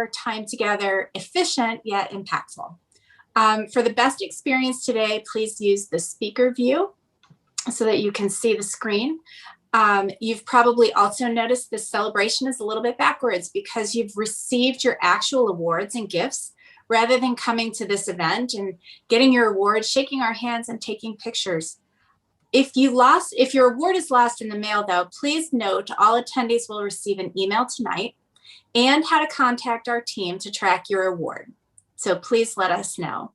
our time together efficient yet impactful. For the best experience today, please use the speaker view so that you can see the screen. You've probably also noticed this celebration is a little bit backwards because you've received your actual awards and gifts rather than coming to this event and getting your awards, shaking our hands and taking pictures. If your award is lost in the mail though, please note all attendees will receive an email tonight and how to contact our team to track your award. So please let us know.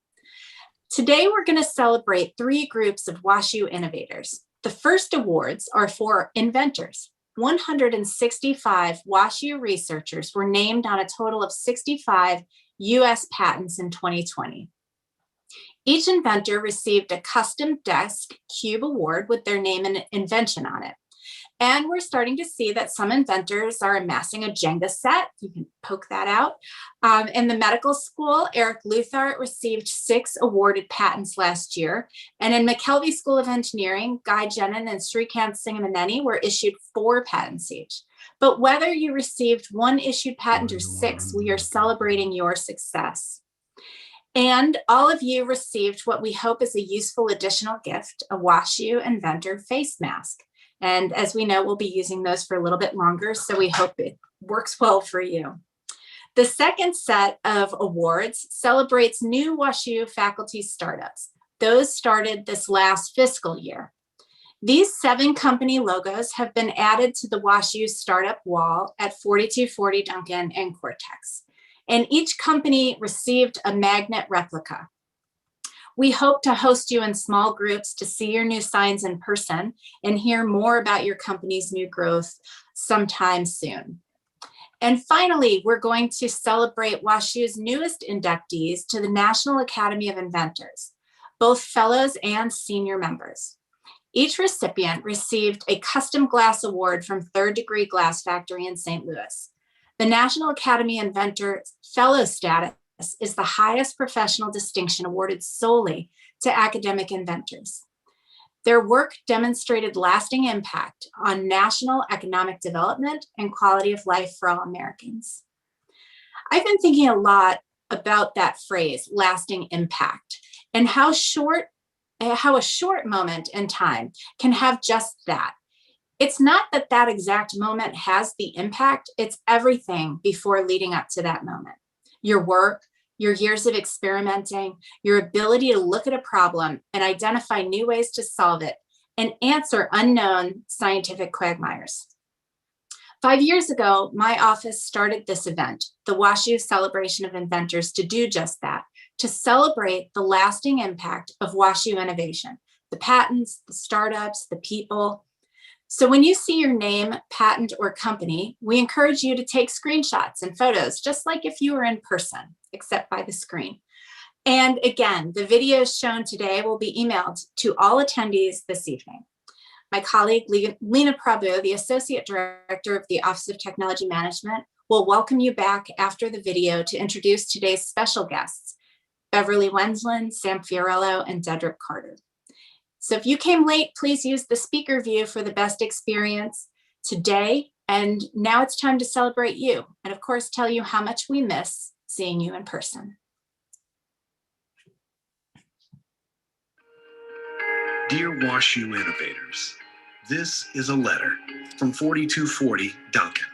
Today, we're going to celebrate 3 groups of WashU innovators. The first awards are for Inventors. 165 WashU researchers were named on a total of 65 US patents in 2020. Each inventor received a custom desk cube award with their name and invention on it. And we're starting to see that some inventors are amassing a Jenga set. You can poke that out. In the medical school, Eric Luthart received 6 awarded patents last year. And in McKelvey School of Engineering, Guy Jenin and Srikant Singamaneni were issued 4 patents each. But whether you received 1 issued patent or 6, we are celebrating your success. And all of you received what we hope is a useful additional gift, a WashU Inventor face mask. And as we know, we'll be using those for a little bit longer, so we hope it works well for you. The second set of awards celebrates new WashU faculty startups. Those started this last fiscal year. These 7 company logos have been added to the WashU startup wall at 4240 Duncan and Cortex. And each company received a magnet replica. We hope to host you in small groups to see your new signs in person and hear more about your company's new growth sometime soon. And finally, we're going to celebrate WashU's newest inductees to the National Academy of Inventors, both fellows and senior members. Each recipient received a custom glass award from Third Degree Glass Factory in St. Louis. The National Academy Inventor Fellow status is the highest professional distinction awarded solely to academic inventors. Their work demonstrated lasting impact on national economic development and quality of life for all Americans. I've been thinking a lot about that phrase, lasting impact, and how a short moment in time can have just that. It's not that that exact moment has the impact, it's everything before leading up to that moment. Your work, your years of experimenting, your ability to look at a problem and identify new ways to solve it and answer unknown scientific quagmires. 5 years ago, my office started this event, the WashU Celebration of Inventors, to do just that, to celebrate the lasting impact of WashU innovation, the patents, the startups, the people. So when you see your name, patent, or company, we encourage you to take screenshots and photos, just like if you were in person, except by the screen. And again, the videos shown today will be emailed to all attendees this evening. My colleague, Lena Prabhu, the Associate Director of the Office of Technology Management, will welcome you back after the video to introduce today's special guests, Beverly Wensland, Sam Fiorello, and Dedrick Carter. So if you came late, please use the speaker view for the best experience today. And now it's time to celebrate you and of course, tell you how much we miss seeing you in person. Dear WashU innovators, this is a letter from 4240 Duncan.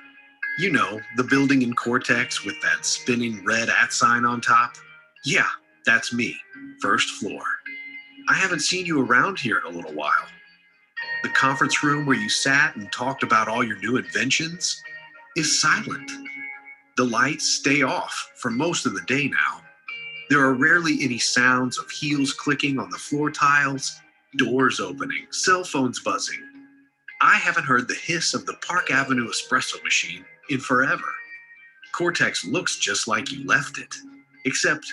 You know, the building in Cortex with that spinning red @ sign on top? Yeah, that's me, first floor. I haven't seen you around here in a little while. The conference room where you sat and talked about all your new inventions is silent. The lights stay off for most of the day now. There are rarely any sounds of heels clicking on the floor tiles, doors opening, cell phones buzzing. I haven't heard the hiss of the Park Avenue espresso machine in forever. Cortex looks just like you left it, except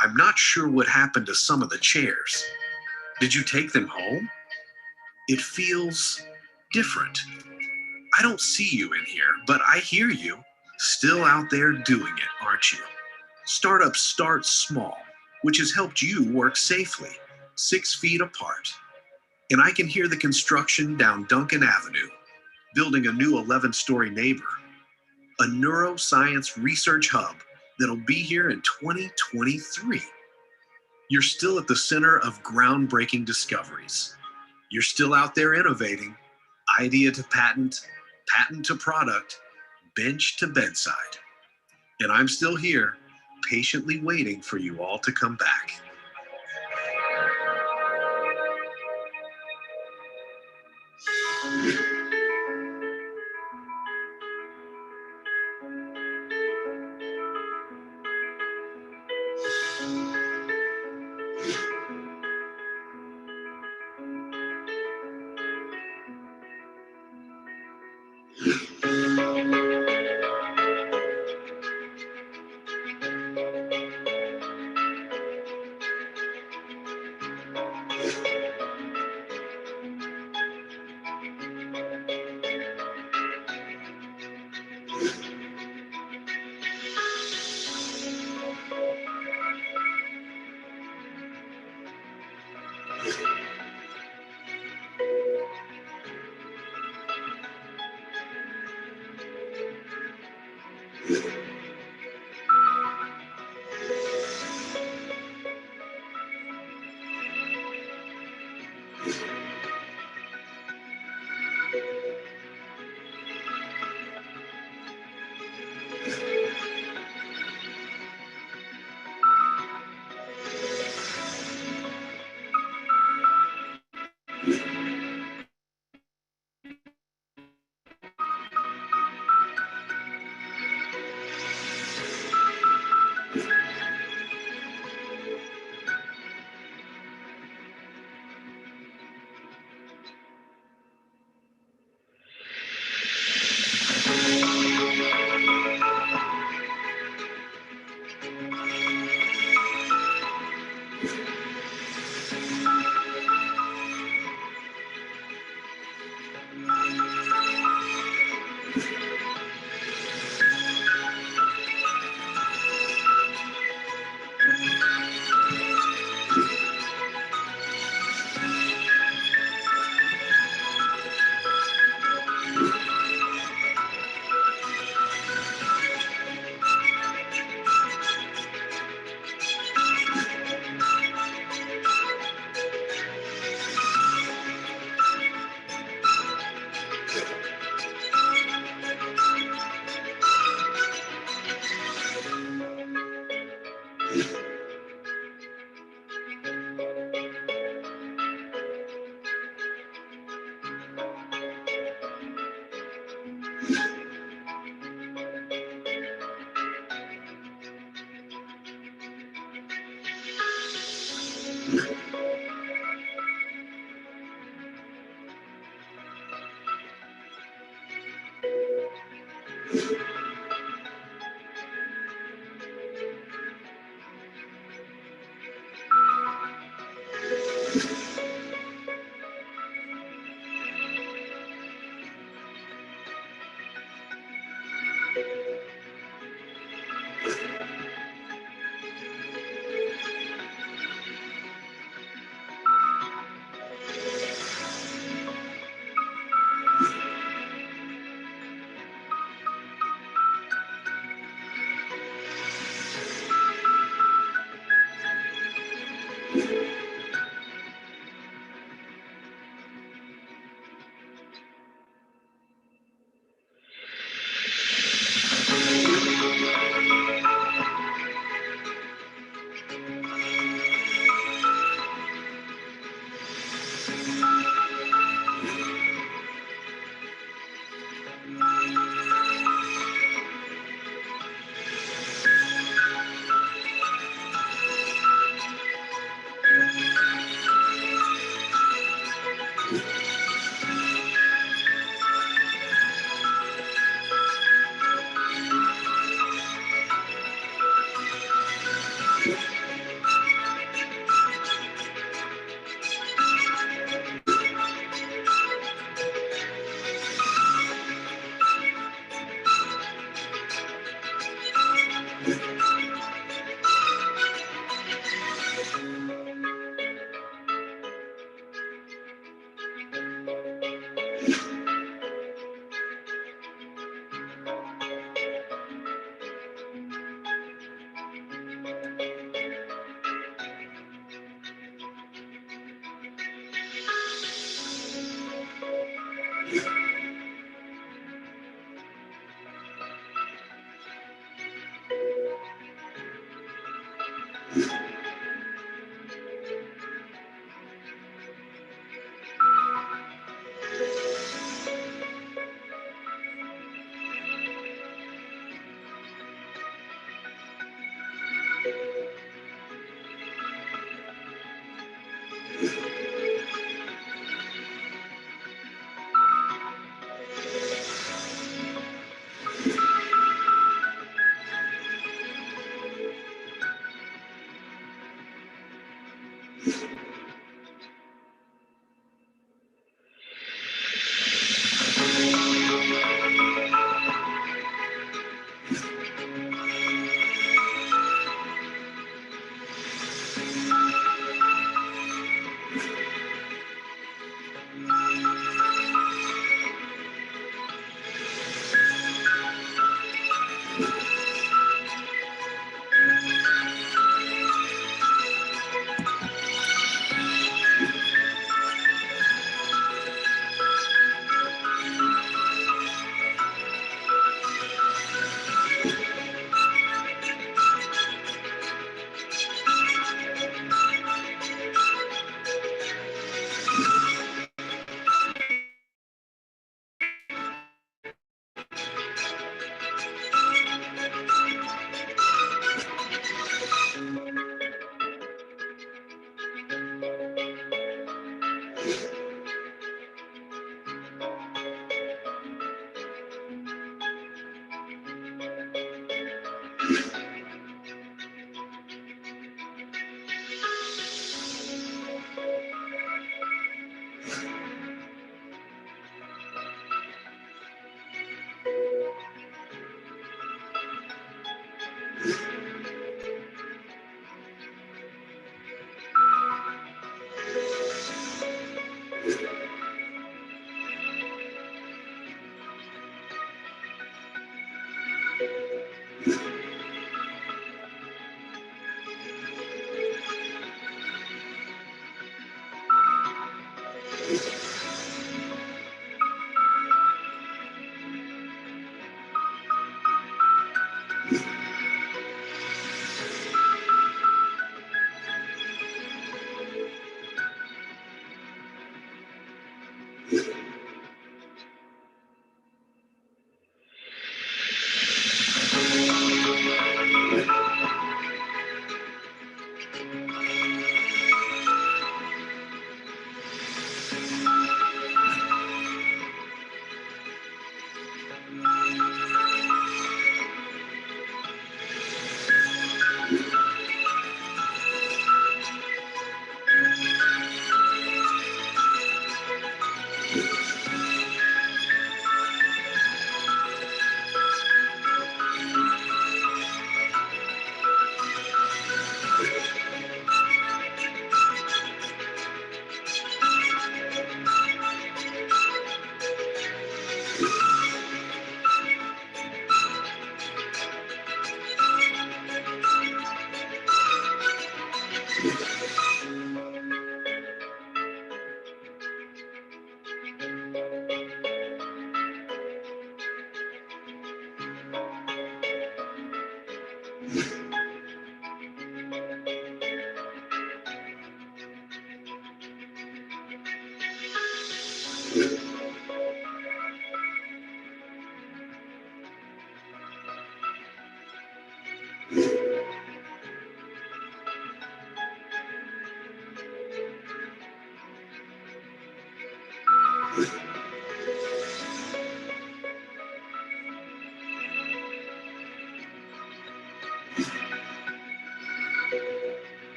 I'm not sure what happened to some of the chairs. Did you take them home? It feels different. I don't see you in here, but I hear you. Still out there doing it, aren't you? Startups start small, which has helped you work safely, 6 feet apart. And I can hear the construction down Duncan Avenue, building a new 11-story neighbor, a neuroscience research hub that'll be here in 2023. You're still at the center of groundbreaking discoveries. You're still out there innovating, idea to patent, patent to product, bench to bedside. And I'm still here, patiently waiting for you all to come back.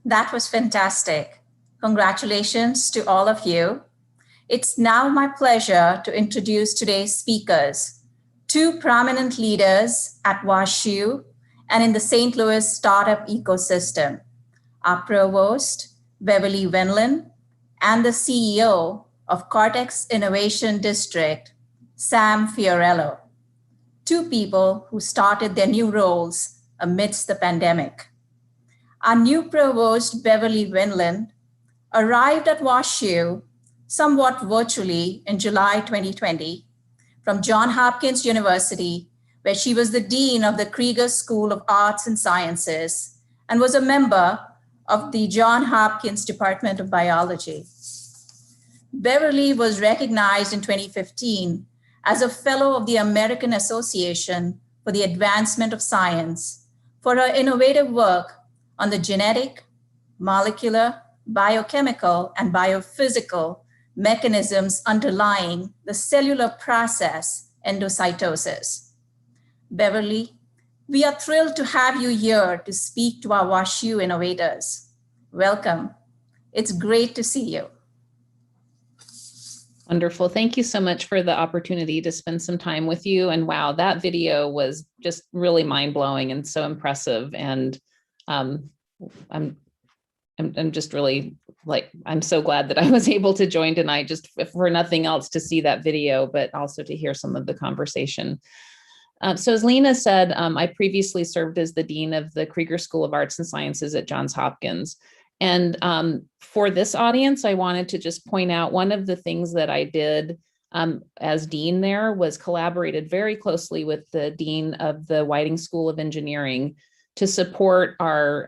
That was fantastic. Congratulations to all of you. It's now my pleasure to introduce today's speakers, two prominent leaders at WashU and in the St. Louis startup ecosystem, our provost, Beverly Wendland, and the CEO of Cortex Innovation District, Sam Fiorello, two people who started their new roles amidst the pandemic. Our new provost, Beverly Wendland, arrived at WashU somewhat virtually in July 2020 from Johns Hopkins University, where she was the dean of the Krieger School of Arts and Sciences and was a member of the Johns Hopkins Department of Biology. Beverly was recognized in 2015 as a fellow of the American Association for the Advancement of Science for her innovative work on the genetic, molecular, biochemical, and biophysical mechanisms underlying the cellular process endocytosis. Beverly, we are thrilled to have you here to speak to our WashU innovators. Welcome. It's great to see you. Wonderful. Thank you so much for the opportunity to spend some time with you. And wow, that video was just really mind-blowing and so impressive. And I'm just really I'm so glad that I was able to join tonight, just for nothing else to see that video, but also to hear some of the conversation. So as Lena said, I previously served as the dean of the Krieger School of Arts and Sciences at Johns Hopkins. And for this audience, I wanted to just point out one of the things that I did as dean there was collaborated very closely with the dean of the Whiting School of Engineering to support our,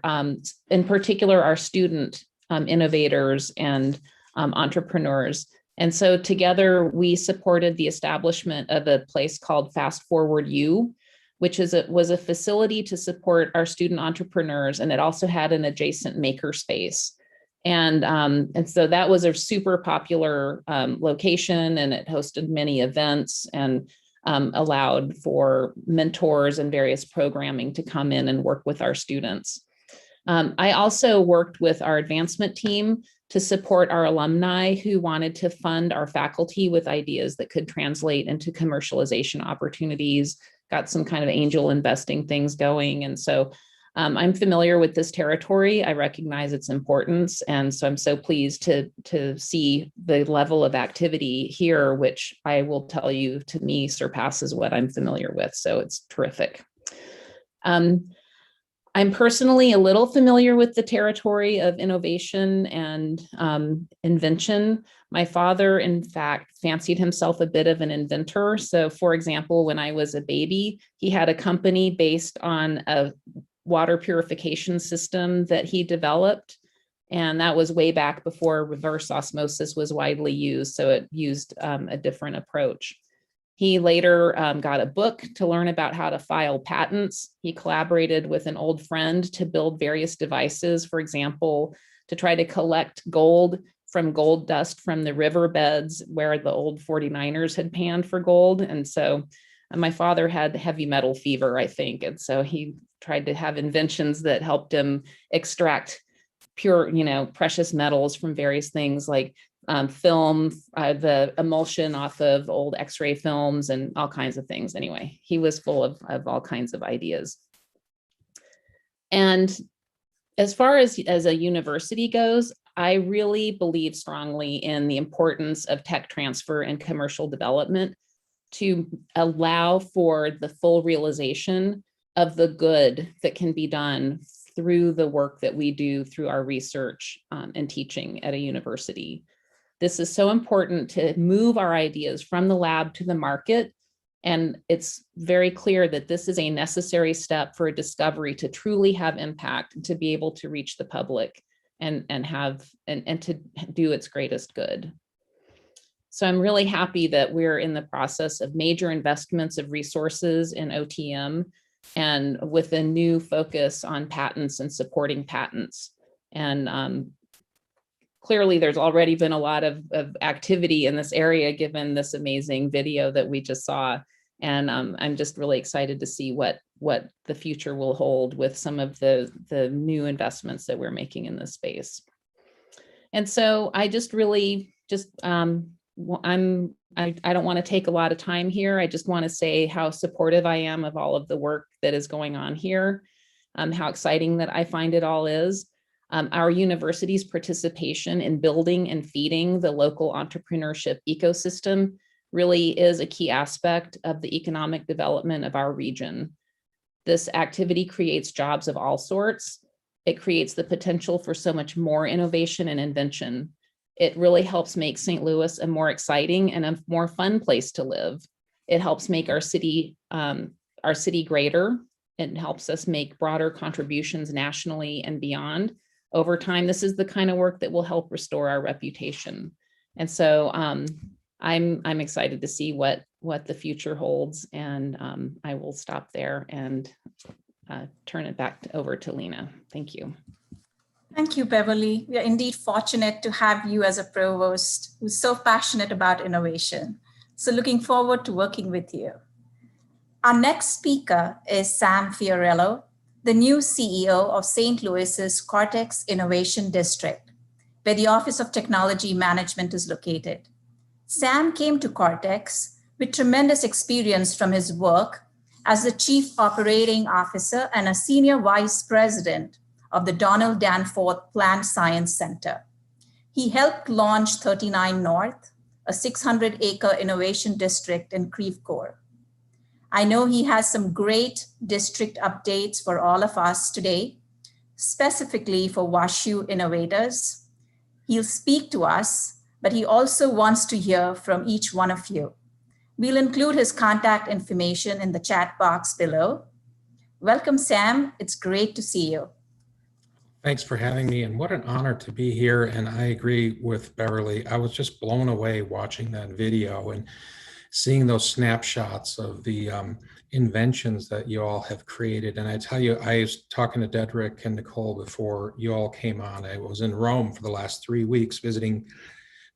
in particular, our student innovators and entrepreneurs. And so together we supported the establishment of a place called Fast Forward U, which was a facility to support our student entrepreneurs. And it also had an adjacent maker space. And so that was a super popular location, and it hosted many events and allowed for mentors and various programming to come in and work with our students. I also worked with our advancement team to support our alumni who wanted to fund our faculty with ideas that could translate into commercialization opportunities, got some kind of angel investing things going. And so I'm familiar with this territory. I recognize its importance. And so I'm so pleased to see the level of activity here, which I will tell you, to me, surpasses what I'm familiar with. So it's terrific. I'm personally a little familiar with the territory of innovation and invention. My father, in fact, fancied himself a bit of an inventor. So for example, when I was a baby, he had a company based on a water purification system that he developed. And that was way back before reverse osmosis was widely used. So it used a different approach. He later got a book to learn about how to file patents. He collaborated with an old friend to build various devices, for example, to try to collect gold from gold dust from the riverbeds where the old 49ers had panned for gold. And so my father had heavy metal fever, I think. And so he tried to have inventions that helped him extract pure, precious metals from various things like film, the emulsion off of old X-ray films and all kinds of things. Anyway, he was full of all kinds of ideas. And as far as a university goes, I really believe strongly in the importance of tech transfer and commercial development to allow for the full realization of the good that can be done through the work that we do through our research and teaching at a university. This is so important to move our ideas from the lab to the market. And it's very clear that this is a necessary step for a discovery to truly have impact and to be able to reach the public and to do its greatest good. So I'm really happy that we're in the process of major investments of resources in OTM and with a new focus on patents and supporting patents. And clearly there's already been a lot of activity in this area given this amazing video that we just saw. And I'm just really excited to see what the future will hold with some of the new investments that we're making in this space. And so I just really I don't want to take a lot of time here. I just want to say how supportive I am of all of the work that is going on here, how exciting that I find it all is. Our university's participation in building and feeding the local entrepreneurship ecosystem really is a key aspect of the economic development of our region. This activity creates jobs of all sorts. It creates the potential for so much more innovation and invention. It really helps make St. Louis a more exciting and a more fun place to live. It helps make our city greater. It helps us make broader contributions nationally and beyond. Over time, this is the kind of work that will help restore our reputation. And so I'm excited to see what the future holds, and I will stop there and turn it back over to Lena. Thank you. Thank you, Beverly. We are indeed fortunate to have you as a provost who's so passionate about innovation. So looking forward to working with you. Our next speaker is Sam Fiorello, the new CEO of St. Louis's Cortex Innovation District, where the Office of Technology Management is located. Sam came to Cortex with tremendous experience from his work as the Chief Operating Officer and a Senior Vice President of the Donald Danforth Plant Science Center. He helped launch 39 North, a 600-acre innovation district in Creve Coeur. I know he has some great district updates for all of us today, specifically for WashU innovators. He'll speak to us, but he also wants to hear from each one of you. We'll include his contact information in the chat box below. Welcome, Sam. It's great to see you. Thanks for having me, and what an honor to be here. And I agree with Beverly. I was just blown away watching that video and seeing those snapshots of the inventions that you all have created. And I tell you, I was talking to Dedrick and Nicole before you all came on. I was in Rome for the last 3 weeks visiting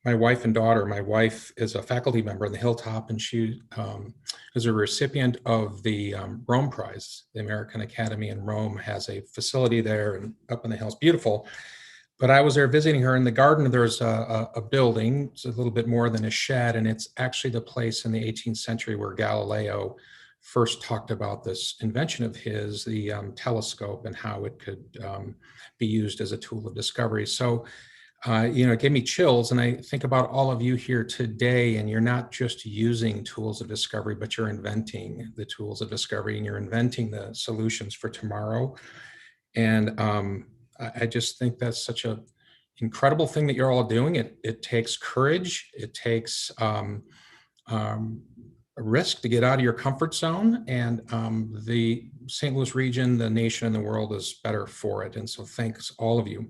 my wife and daughter. My wife is a faculty member in the Hilltop, and she is a recipient of the Rome Prize. The American Academy in Rome has a facility there and up in the hills, beautiful. But I was there visiting her. In the garden, there's a building. It's a little bit more than a shed, and it's actually the place in the 18th century where Galileo first talked about this invention of his, the telescope, and how it could be used as a tool of discovery. So it gave me chills, and I think about all of you here today, and you're not just using tools of discovery, but you're inventing the tools of discovery, and you're inventing the solutions for tomorrow. And I just think that's such an incredible thing that you're all doing. It takes courage. It takes a risk to get out of your comfort zone, and the St. Louis region, the nation, and the world is better for it. And so thanks, all of you.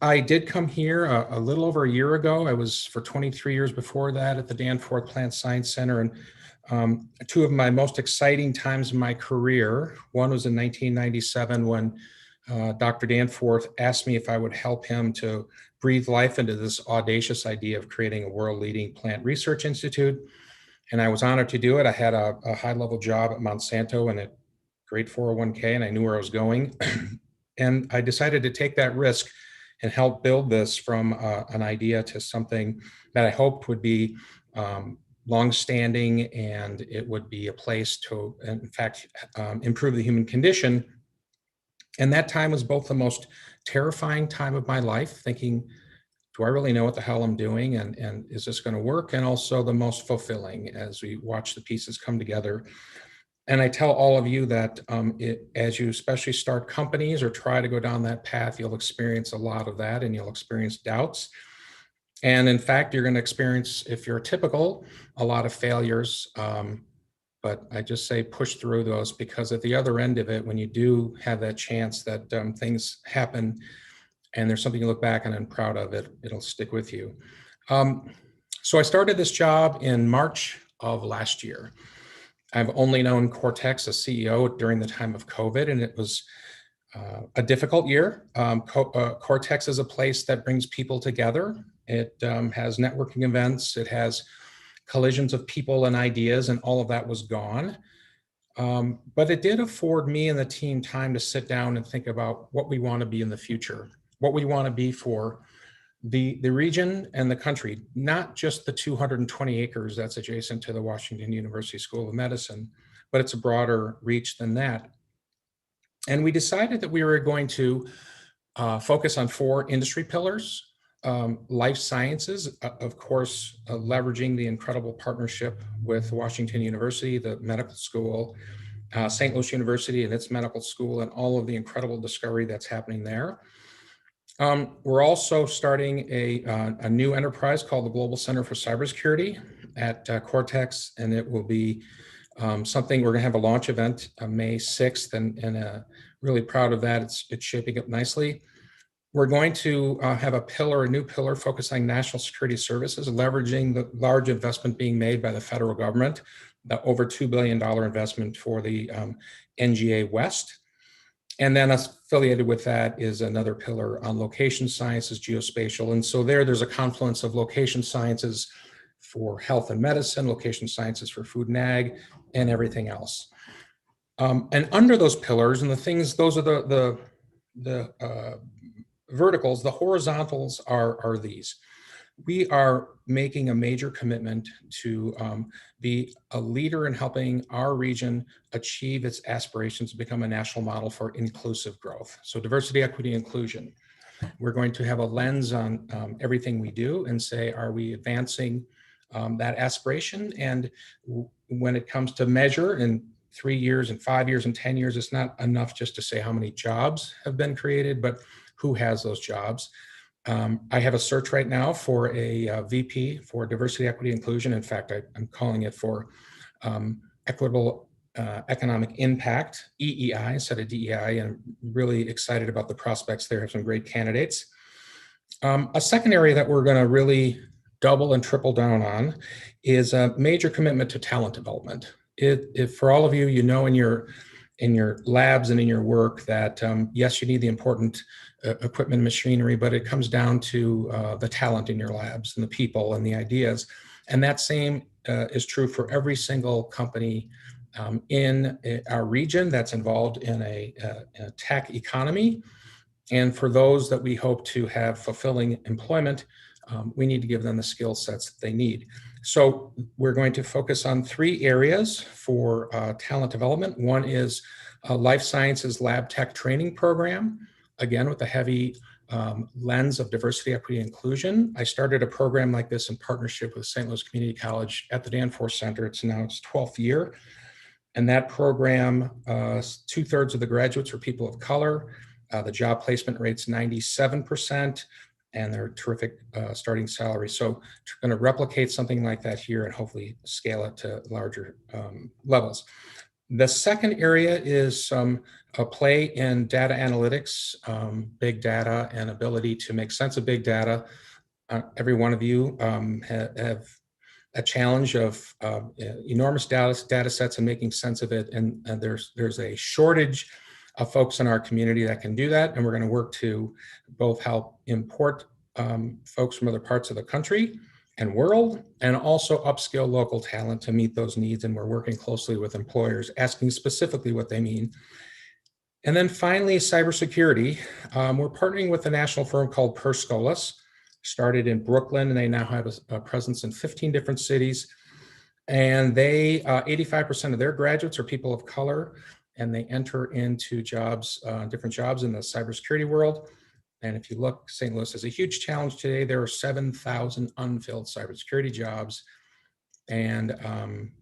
I did come here a little over a year ago. I was for 23 years before that at the Danforth Plant Science Center. And two of my most exciting times in my career, one was in 1997 when Dr. Danforth asked me if I would help him to breathe life into this audacious idea of creating a world-leading plant research institute. And I was honored to do it. I had a high-level job at Monsanto and a great 401k, and I knew where I was going. And I decided to take that risk and help build this from an idea to something that I hoped would be longstanding, and it would be a place to, in fact, improve the human condition. And that time was both the most terrifying time of my life, thinking, do I really know what the hell I'm doing? And is this going to work? And also the most fulfilling as we watch the pieces come together. And I tell all of you that as you especially start companies or try to go down that path, you'll experience a lot of that, and you'll experience doubts. And in fact, you're going to experience, if you're typical, a lot of failures. But I just say push through those, because at the other end of it, when you do have that chance that things happen and there's something you look back on and proud of, it'll stick with you. So I started this job in March of last year. I've only known Cortex as CEO during the time of COVID, and it was a difficult year. Cortex is a place that brings people together. It has networking events. It has collisions of people and ideas, and all of that was gone. But it did afford me and the team time to sit down and think about what we want to be in the future, what we want to be for the region and the country, not just the 220 acres that's adjacent to the Washington University School of Medicine, but it's a broader reach than that. And we decided that we were going to focus on 4 industry pillars. Life sciences, of course, leveraging the incredible partnership with Washington University, the medical school, St. Louis University and its medical school, and all of the incredible discovery that's happening there. We're also starting a new enterprise called the Global Center for Cybersecurity at Cortex, and it will be something we're going to have a launch event May 6th, and really proud of that. It's shaping up nicely. We're going to have a new pillar focusing on national security services, leveraging the large investment being made by the federal government, the over $2 billion investment for the NGA West. And then affiliated with that is another pillar on location sciences, geospatial. And so there's a confluence of location sciences for health and medicine, location sciences for food and ag, and everything else. And under those pillars and the things, those are the verticals. The horizontals are these. We are making a major commitment to be a leader in helping our region achieve its aspirations to become a national model for inclusive growth. So diversity, equity, inclusion. We're going to have a lens on everything we do and say, are we advancing that aspiration? And when it comes to measure in 3 years and 5 years and 10 years, it's not enough just to say how many jobs have been created, but who has those jobs. I have a search right now for a VP for diversity, equity, inclusion. In fact, I'm calling it for equitable economic impact, EEI instead of DEI, and I'm really excited about the prospects there. Have some great candidates. A second area that we're going to really double and triple down on is a major commitment to talent development. If for all of you, you know, in your labs and in your work that yes, you need the important equipment and machinery, but it comes down to the talent in your labs and the people and the ideas. And that same is true for every single company in our region that's involved in a tech economy. And for those that we hope to have fulfilling employment, we need to give them the skill sets that they need. So we're going to focus on 3 areas for talent development. One is a life sciences lab tech training program, again, with a heavy lens of diversity, equity, inclusion. I started a program like this in partnership with St. Louis Community College at the Danforth Center. It's now its 12th year. And that program, 2/3 of the graduates are people of color. The job placement rate's 97%. And they're terrific starting salary. So we're going to replicate something like that here and hopefully scale it to larger levels. The second area is a play in data analytics, big data, and ability to make sense of big data. Every one of you have a challenge of enormous data sets and making sense of it. And there's a shortage of folks in our community that can do that. And we're going to work to both help import folks from other parts of the country and world, and also upskill local talent to meet those needs. And we're working closely with employers, asking specifically what they mean. And then finally, cybersecurity. We're partnering with a national firm called Perscolas, started in Brooklyn, and they now have a presence in 15 different cities. And they, 85% of their graduates are people of color, and they enter into jobs, different jobs in the cybersecurity world. And if you look, St. Louis has a huge challenge today. There are 7,000 unfilled cybersecurity jobs. And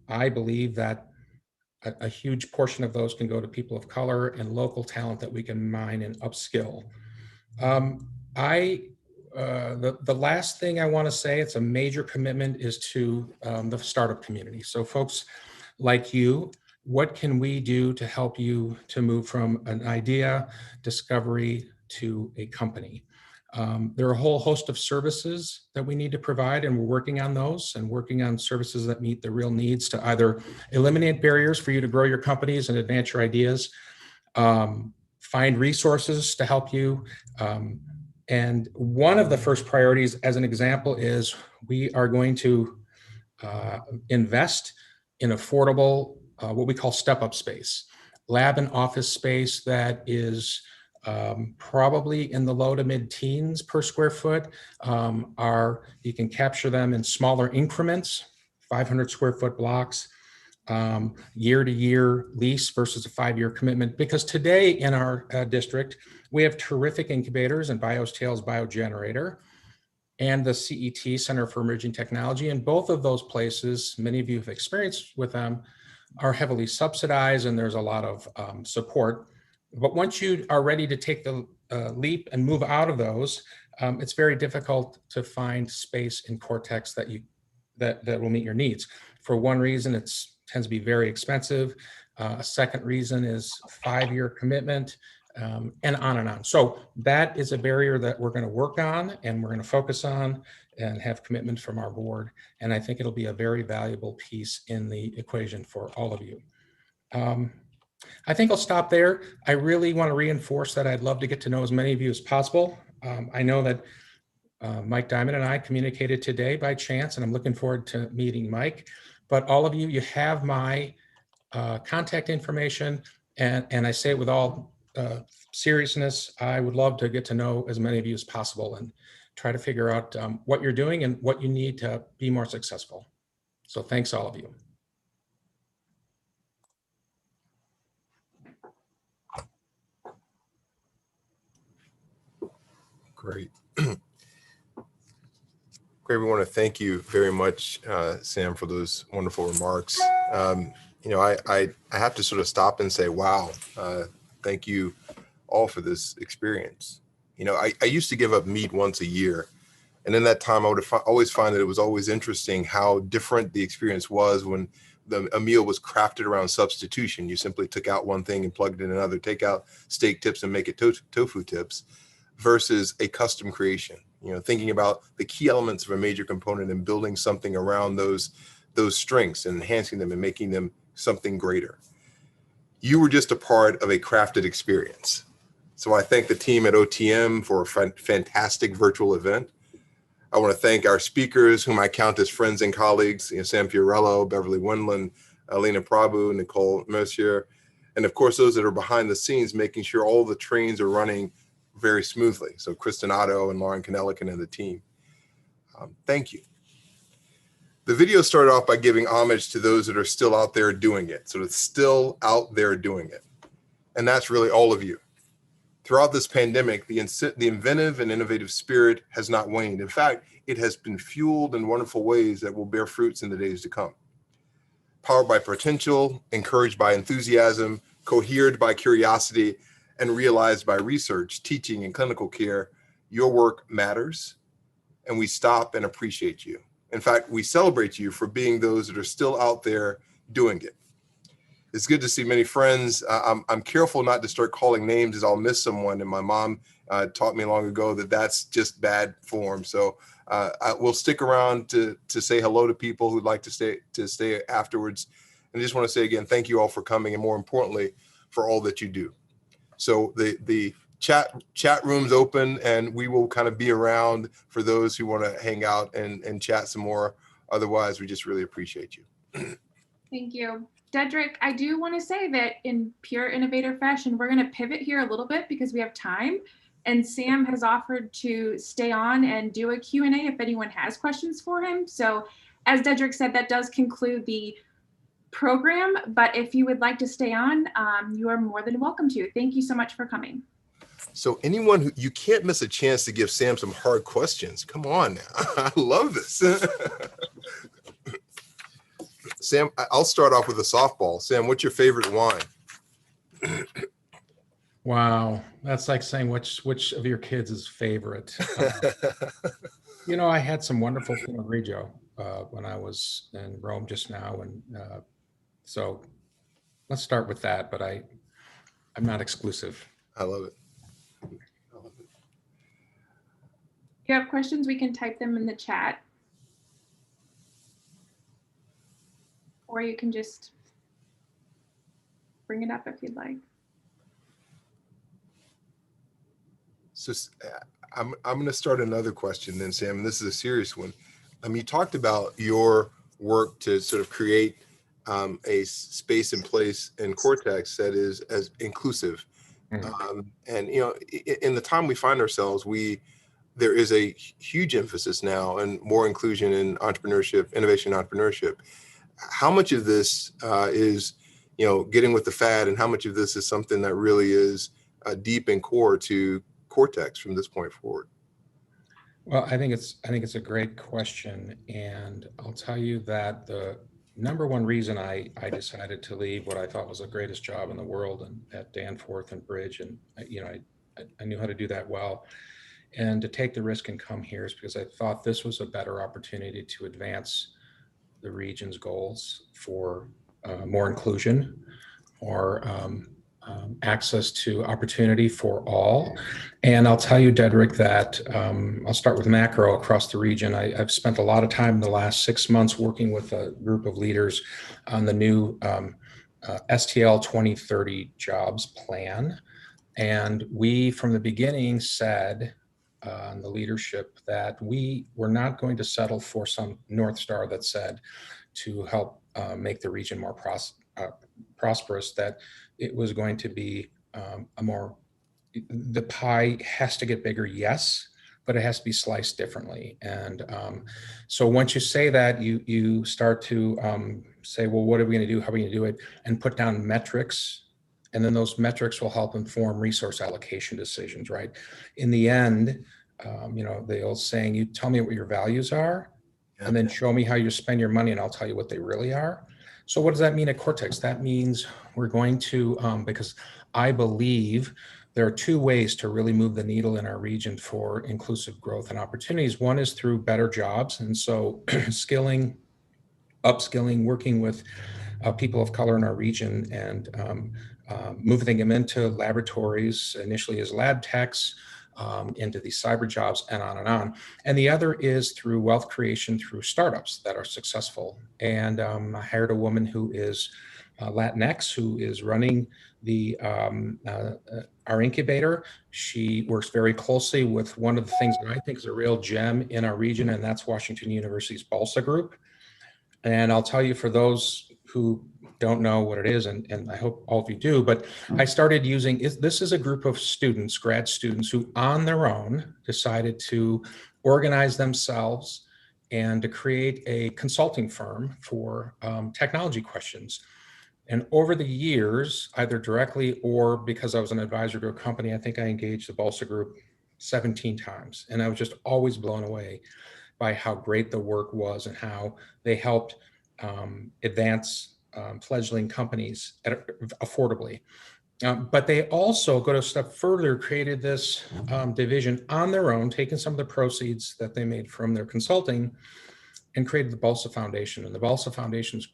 I believe that a huge portion of those can go to people of color and local talent that we can mine and upskill. The last thing I want to say, it's a major commitment, is to the startup community. So folks like you, what can we do to help you to move from an idea, discovery, to a company? There are a whole host of services that we need to provide, and we're working on those and working on services that meet the real needs to either eliminate barriers for you to grow your companies and advance your ideas, find resources to help you. And one of the first priorities, as an example, is we are going to invest in affordable, what we call step-up space, lab and office space that is probably in the low to mid-teens per square foot. You can capture them in smaller increments, 500 square foot blocks, year-to-year lease versus a 5-year commitment. Because today in our district, we have terrific incubators in Bio's Tales Biogenerator and the CET, Center for Emerging Technology. And both of those places, many of you have experienced with them, are heavily subsidized and there's a lot of support. But once you are ready to take the leap and move out of those, it's very difficult to find space in Cortex that will meet your needs. For one reason, it tends to be very expensive. A second reason is 5-year commitment, and on and on. So that is a barrier that we're going to work on and we're going to focus on and have commitment from our board. And I think it'll be a very valuable piece in the equation for all of you. I think I'll stop there. I really want to reinforce that I'd love to get to know as many of you as possible. I know that Mike Diamond and I communicated today by chance, and I'm looking forward to meeting Mike. But all of you, you have my contact information, and I say it with all seriousness, I would love to get to know as many of you as possible and try to figure out what you're doing and what you need to be more successful. So thanks all of you. Great. Great. We want to thank you very much, Sam, for those wonderful remarks. You know, I have to sort of stop and say, wow, thank you all for this experience. You know, I used to give up meat once a year. And in that time, I would always find that it was always interesting how different the experience was when a meal was crafted around substitution. You simply took out one thing and plugged in another, take out steak tips and make it tofu tips, versus a custom creation. You know, thinking about the key elements of a major component and building something around those strengths and enhancing them and making them something greater. You were just a part of a crafted experience. So I thank the team at OTM for a fantastic virtual event. I want to thank our speakers, whom I count as friends and colleagues, you know, Sam Fiorello, Beverly Wendland, Alina Prabhu, Nicole Mercier, and of course, those that are behind the scenes, making sure all the trains are running very smoothly. So Kristen Otto and Lauren Kanelican and the team. Thank you. The video started off by giving homage to those that are still out there doing it. So it's still out there doing it. And that's really all of you. Throughout this pandemic, the inventive and innovative spirit has not waned. In fact, it has been fueled in wonderful ways that will bear fruits in the days to come. Powered by potential, encouraged by enthusiasm, cohered by curiosity, and realized by research, teaching, and clinical care, your work matters, and we stop and appreciate you. In fact, we celebrate you for being those that are still out there doing it. It's good to see many friends. I'm careful not to start calling names as I'll miss someone, and my mom taught me long ago that that's just bad form. So I will stick around to say hello to people who'd like to stay afterwards. And I just want to say again, thank you all for coming, and more importantly, for all that you do. So the chat room's open, and we will kind of be around for those who want to hang out and chat some more. Otherwise, we just really appreciate you. Thank you. Dedrick, I do want to say that in pure innovator fashion, we're going to pivot here a little bit because we have time. And Sam has offered to stay on and do a Q&A if anyone has questions for him. So as Dedrick said, that does conclude the program. But if you would like to stay on, you are more than welcome to. Thank you so much for coming. So anyone who, you can't miss a chance to give Sam some hard questions. Come on now. I love this. Sam, I'll start off with a softball. Sam, what's your favorite wine? Wow, that's like saying which of your kids is favorite. You know, I had some wonderful Pinot Grigio when I was in Rome just now, and so let's start with that. But I'm not exclusive. I love it. If you have questions, we can type them in the chat. Or you can just bring it up if you'd like. So I'm going to start another question then, Sam, and this is a serious one. You talked about your work to sort of create a space and place in Cortex that is as inclusive. And in the time we find ourselves, there is a huge emphasis now and more inclusion in entrepreneurship, innovation, entrepreneurship. How much of this is getting with the fad, and how much of this is something that really is deep and core to Cortex from this point forward? Well, I think it's a great question, and I'll tell you that the number one reason I decided to leave what I thought was the greatest job in the world, and at Danforth and Bridge, and I knew how to do that well, and to take the risk and come here is because I thought this was a better opportunity to advance the region's goals for more inclusion, or access to opportunity for all. And I'll tell you, Dedrick, that I'll start with macro across the region. I've spent a lot of time in the last 6 months working with a group of leaders on the new STL 2030 jobs plan. And we, from the beginning, said on the leadership that we were not going to settle for some North Star that said to help make the region more prosperous, that it was going to be the pie has to get bigger, yes, but it has to be sliced differently. And so once you say that, you start to say, well, what are we going to do? How are we going to do it? And put down metrics. And then those metrics will help inform resource allocation decisions, right? In the end, the old saying, you tell me what your values are, and then show me how you spend your money, and I'll tell you what they really are. So what does that mean at Cortex? That means we're going to, because I believe there are two ways to really move the needle in our region for inclusive growth and opportunities. One is through better jobs. And so skilling, upskilling, working with people of color in our region, and moving them into laboratories, initially as lab techs, into these cyber jobs, and on and on. And the other is through wealth creation through startups that are successful. And I hired a woman who is Latinx, who is running our incubator. She works very closely with one of the things that I think is a real gem in our region, and that's Washington University's Balsa Group. And I'll tell you, for those who don't know what it is, and I hope all of you do, but I started using, this is a group of students, grad students, who on their own decided to organize themselves and to create a consulting firm for technology questions. And over the years, either directly or because I was an advisor to a company, I think I engaged the Balsa Group 17 times. And I was just always blown away by how great the work was and how they helped advance fledgling companies affordably. But they also go a step further, created this division on their own, taking some of the proceeds that they made from their consulting, and created the Balsa Foundation. And the Balsa Foundation's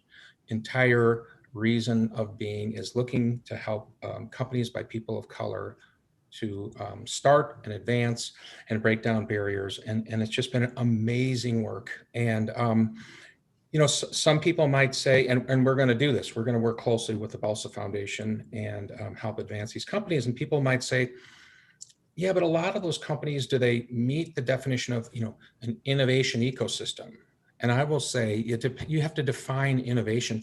entire reason of being is looking to help companies by people of color to start and advance and break down barriers. And it's just been amazing work. And some people might say, and we're going to do this, we're going to work closely with the Balsa Foundation and help advance these companies. And people might say, yeah, but a lot of those companies, do they meet the definition of an innovation ecosystem? And I will say, you have to define innovation.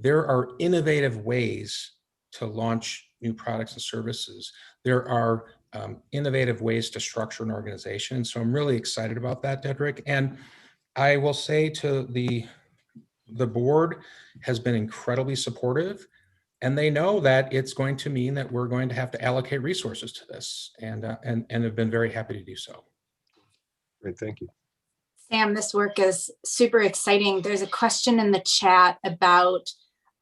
There are innovative ways to launch new products and services. There are innovative ways to structure an organization. So I'm really excited about that, Dedrick. And I will say to the board has been incredibly supportive, and they know that it's going to mean that we're going to have to allocate resources to this, and have been very happy to do so. Great, thank you. Sam, this work is super exciting. There's a question in the chat about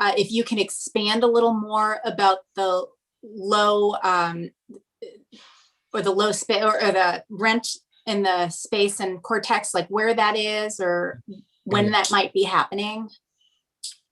if you can expand a little more about the low or the rent in the space and Cortex, like where that is or when that might be happening.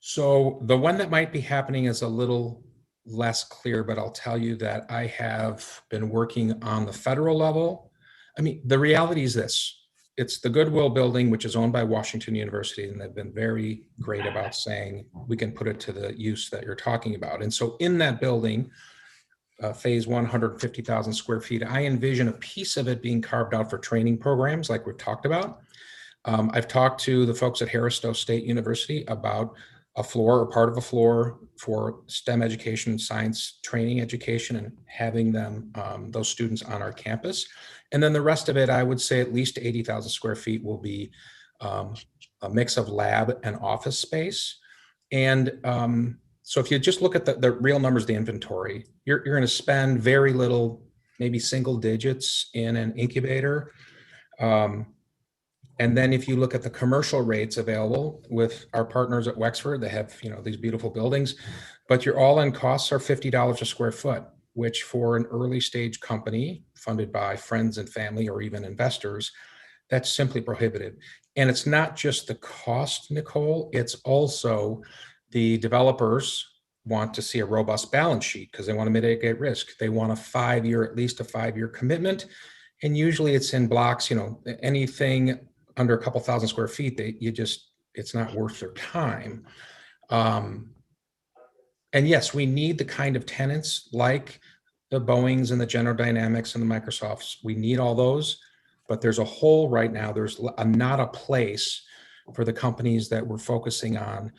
So the one that might be happening is a little less clear, but I'll tell you that I have been working on the federal level. I mean, the reality is this. It's the Goodwill building, which is owned by Washington University, and they've been very great about saying we can put it to the use that you're talking about. And so in that building, phase 150,000 square feet, I envision a piece of it being carved out for training programs like we've talked about. I've talked to the folks at Harris-Stowe State University about a floor or part of a floor for STEM education, science training education, and having them, those students on our campus. And then the rest of it, I would say at least 80,000 square feet will be a mix of lab and office space. And so if you just look at the real numbers, the inventory, you're going to spend very little, maybe single digits in an incubator. And then if you look at the commercial rates available with our partners at Wexford, they have, you know, these beautiful buildings, but your all-in costs are $50 a square foot, which for an early stage company funded by friends and family or even investors, that's simply prohibitive. And it's not just the cost, Nicole, it's also the developers want to see a robust balance sheet because they want to mitigate risk. They want at least a 5-year commitment. And usually it's in blocks, you know, anything under a couple thousand square feet, it's not worth their time. And yes, we need the kind of tenants like the Boeings and the General Dynamics and the Microsofts. We need all those, but there's a hole right now. There's not a place for the companies that we're focusing on,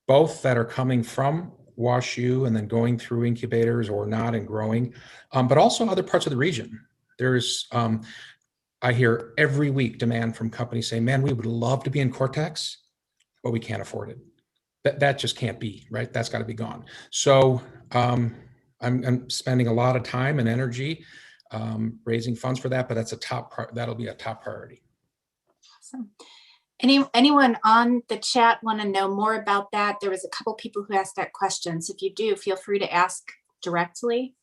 both that are coming from WashU and then going through incubators or not and growing, but also other parts of the region. There's, I hear every week demand from companies saying, man, we would love to be in Cortex, but we can't afford it. That just can't be, right? That's got to be gone. So I'm spending a lot of time and energy raising funds for that, but that'll be a top priority. Awesome. Anyone on the chat want to know more about that? There was a couple people who asked that question. So if you do, feel free to ask directly.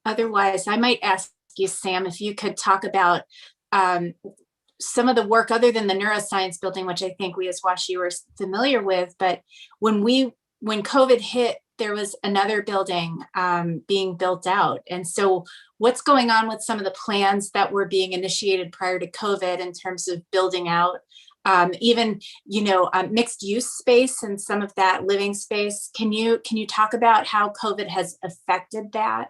Otherwise, I might ask you, Sam, if you could talk about some of the work other than the neuroscience building, which I think we as WashU are familiar with. But when COVID hit, there was another building being built out. And so what's going on with some of the plans that were being initiated prior to COVID in terms of building out even, you know, mixed use space and some of that living space? Can you talk about how COVID has affected that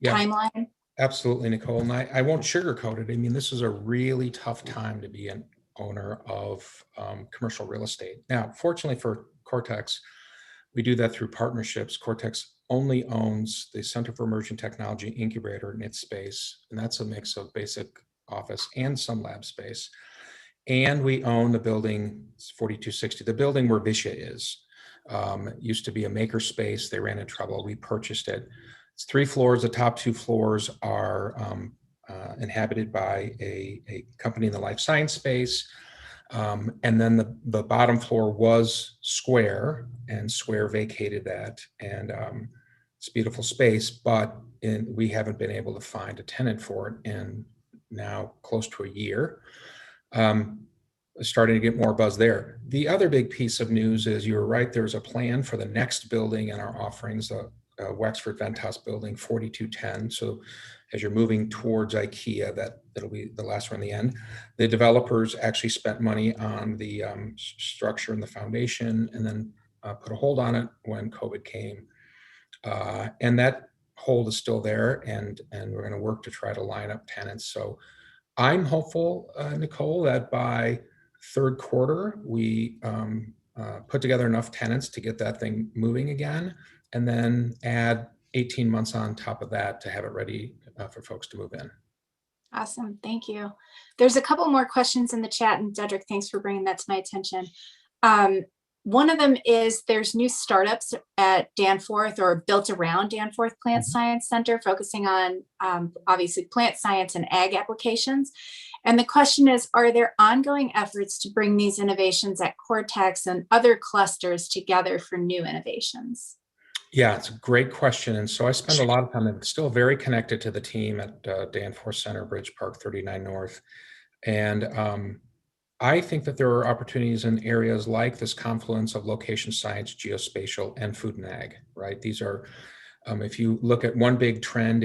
timeline? Absolutely, Nicole. And I won't sugarcoat it. I mean, this is a really tough time to be an owner of commercial real estate. Now, fortunately for Cortex, we do that through partnerships. Cortex only owns the Center for Emerging Technology incubator in its space, and that's a mix of basic office and some lab space. And we own the building 4260, the building where Visha is. It used to be a maker space. They ran into trouble. We purchased it. It's 3 floors. The top 2 floors are inhabited by a company in the life science space. And then the bottom floor was Square, and Square vacated that. And it's a beautiful space, but we haven't been able to find a tenant for it in now close to a year. Starting to get more buzz there. The other big piece of news is, you're right, there's a plan for the next building in our offerings, Wexford Ventas building 4210. So as you're moving towards IKEA, that'll be the last one in the end. The developers actually spent money on the structure and the foundation, and then put a hold on it when COVID came. And that hold is still there, and we're going to work to try to line up tenants. So I'm hopeful, Nicole, that by third quarter, we put together enough tenants to get that thing moving again, and then add 18 months on top of that to have it ready for folks to move in. Awesome, thank you. There's a couple more questions in the chat, and Dedrick, thanks for bringing that to my attention. One of them is, there's new startups at Danforth or built around Danforth Plant Science Center, focusing on obviously plant science and ag applications. And the question is, are there ongoing efforts to bring these innovations at Cortex and other clusters together for new innovations? Yeah, it's a great question. And so I spend a lot of time, I'm still very connected to the team at Danforth Center, Bridge Park 39 North. And I think that there are opportunities in areas like this confluence of location science, geospatial, and food and ag, right? These are, if you look at one big trend,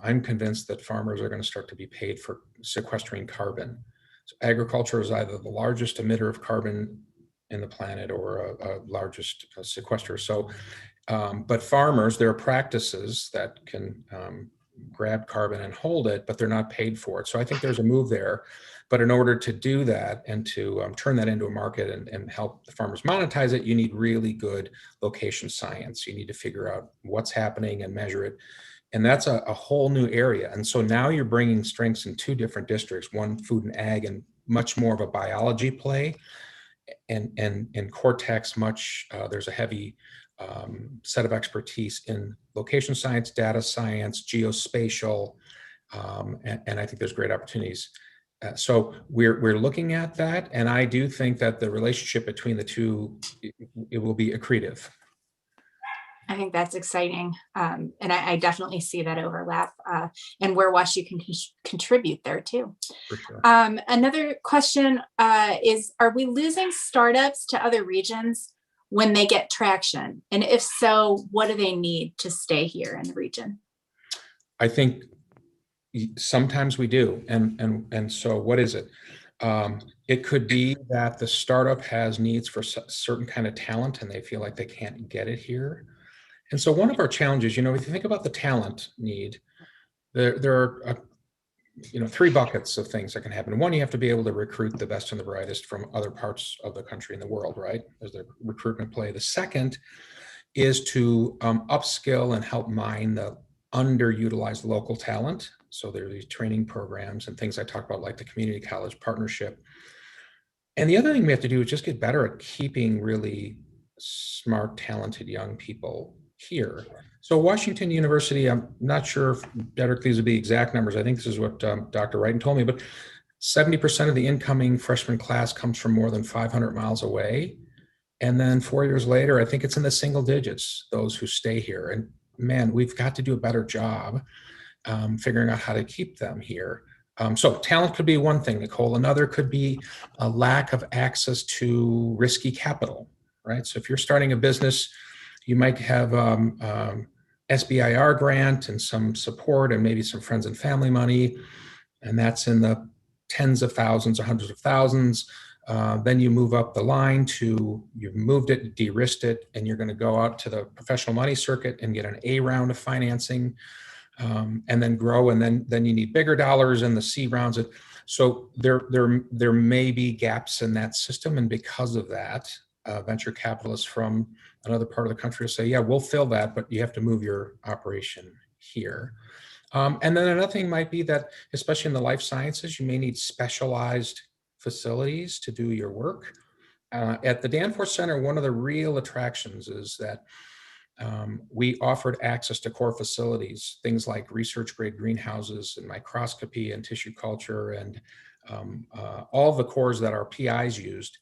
I'm convinced that farmers are going to start to be paid for sequestering carbon. So agriculture is either the largest emitter of carbon in the planet or a largest sequester. So, but farmers, there are practices that can grab carbon and hold it, but they're not paid for it. So I think there's a move there. But in order to do that and to turn that into a market and help the farmers monetize it, you need really good location science. You need to figure out what's happening and measure it. And that's a whole new area. And so now you're bringing strengths in two different districts, one food and ag and much more of a biology play. And in Cortex, there's a heavy set of expertise in location science, data science, geospatial, and I think there's great opportunities. So we're looking at that, and I do think that the relationship between the two, it will be accretive. I think that's exciting. And I definitely see that overlap and where WashU can contribute there too. For sure. Another question is, are we losing startups to other regions when they get traction? And if so, what do they need to stay here in the region? I think sometimes we do. And so what is it? It could be that the startup has needs for certain kind of talent and they feel like they can't get it here. And so one of our challenges, if you think about the talent need, there are, three buckets of things that can happen. One, you have to be able to recruit the best and the brightest from other parts of the country and the world, right? There's the recruitment play. The second is to upskill and help mine the underutilized local talent. So there are these training programs and things I talked about, like the community college partnership. And the other thing we have to do is just get better at keeping really smart, talented young people here. So Washington University, I'm not sure if Dedrick, these would be exact numbers. I think this is what Dr. Wrighton told me, but 70% of the incoming freshman class comes from more than 500 miles away. And then 4 years later, I think it's in the single digits, those who stay here. And man, we've got to do a better job figuring out how to keep them here. So talent could be one thing, Nicole. Another could be a lack of access to risky capital, right? So if you're starting a business, you might have SBIR grant and some support and maybe some friends and family money, and that's in the tens of thousands or hundreds of thousands. Then you move up the line to, you've moved it, de-risked it, and you're going to go out to the professional money circuit and get an A round of financing, and then grow, and then you need bigger dollars in the C rounds. So there may be gaps in that system, and because of that, venture capitalists from another part of the country will say, yeah, we'll fill that, but you have to move your operation here. And then another thing might be that, especially in the life sciences, you may need specialized facilities to do your work. At the Danforth Center, one of the real attractions is that we offered access to core facilities, things like research grade greenhouses and microscopy and tissue culture and all the cores that our PIs used.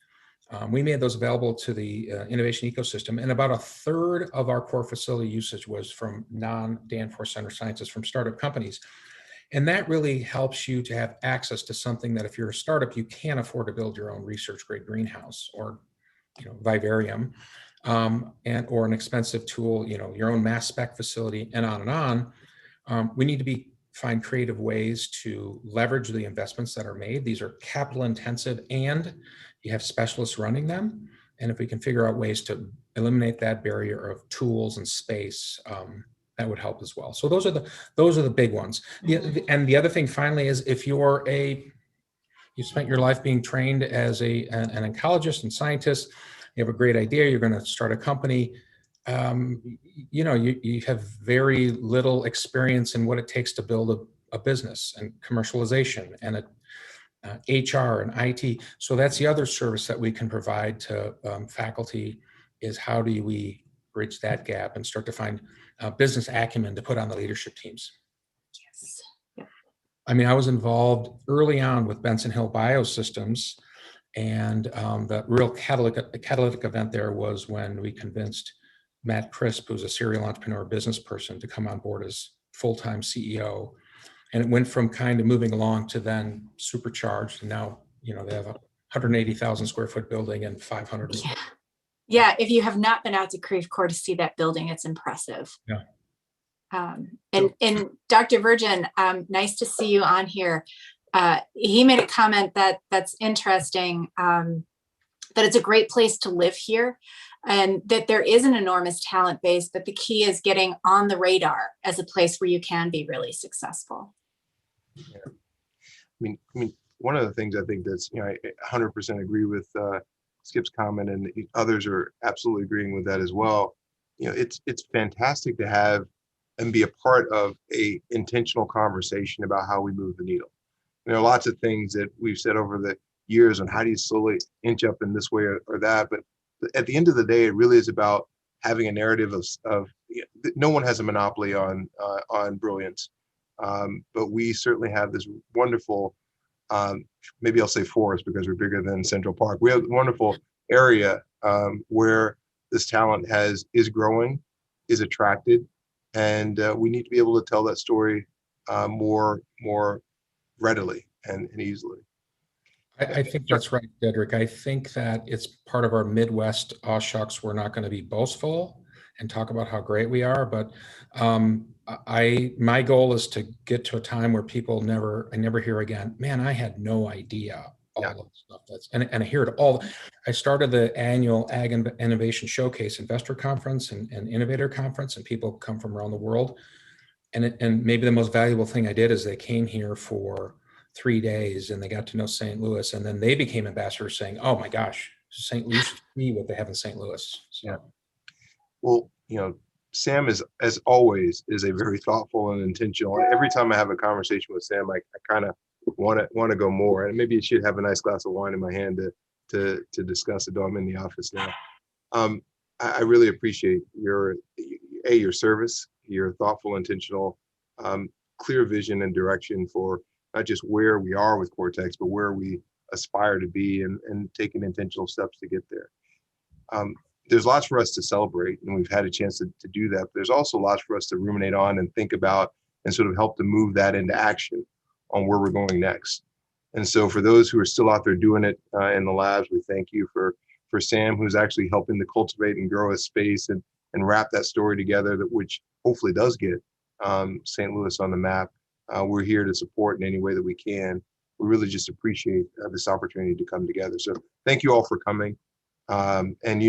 We made those available to the innovation ecosystem, and about a third of our core facility usage was from non-Danforth Center scientists from startup companies. And that really helps you to have access to something that if you're a startup, you can't afford to build your own research grade greenhouse or vivarium, or an expensive tool, your own mass spec facility, and on and on. We need to find creative ways to leverage the investments that are made. These are capital intensive and you have specialists running them. And if we can figure out ways to eliminate that barrier of tools and space, that would help as well. So those are the big ones. And the other thing finally is, if you spent your life being trained as an oncologist and scientist, you have a great idea, you're going to start a company, you have very little experience in what it takes to build a business and commercialization and HR and IT. So that's the other service that we can provide to faculty, is how do we bridge that gap and start to find business acumen to put on the leadership teams. Yes. I mean, I was involved early on with Benson Hill Biosystems, and the real catalytic event there was when we convinced Matt Crisp, who's a serial entrepreneur business person, to come on board as full-time CEO. And it went from kind of moving along to then supercharged. And now, they have a 180,000 square foot building and 500. Yeah. If you have not been out to Creve Coeur to see that building, it's impressive. Yeah. And Dr. Virgin, nice to see you on here. He made a comment that's interesting, that it's a great place to live here. and that there is an enormous talent base, but the key is getting on the radar as a place where you can be really successful. Yeah. I mean, one of the things I think that's, I 100% agree with Skip's comment, and others are absolutely agreeing with that as well. It's fantastic to have and be a part of a intentional conversation about how we move the needle. There are lots of things that we've said over the years on how do you slowly inch up in this way or that, but at the end of the day, it really is about having a narrative of no one has a monopoly on brilliance, but we certainly have this wonderful, maybe I'll say forest because we're bigger than Central Park. We have a wonderful area where this talent is growing, is attracted, and we need to be able to tell that story more readily and easily. I think that's right, Dedrick. I think that it's part of our Midwest, aw shucks, we're not going to be boastful and talk about how great we are. But my goal is to get to a time where people I never hear again, man, I had no idea all of the stuff and I hear it all. I started the annual Ag Innovation Showcase Investor Conference and Innovator Conference, and people come from around the world. And maybe the most valuable thing I did is they came here for 3 days and they got to know St. Louis, and then they became ambassadors saying, oh my gosh, St. Louis should see what they have in St. Louis. So. Yeah. Well, Sam is, as always, is a very thoughtful and intentional. Every time I have a conversation with Sam, I kind of want to go more, and maybe I should have a nice glass of wine in my hand to discuss it, though I'm in the office now. I really appreciate your service, your thoughtful, intentional, clear vision and direction for not just where we are with Cortex, but where we aspire to be, and taking intentional steps to get there. There's lots for us to celebrate, and we've had a chance to do that. But there's also lots for us to ruminate on and think about, and sort of help to move that into action on where we're going next. And so for those who are still out there doing it in the labs, we thank you. For Sam, who's actually helping to cultivate and grow a space and wrap that story together, which hopefully does get St. Louis on the map. We're here to support in any way that we can. We really just appreciate this opportunity to come together. So thank you all for coming. And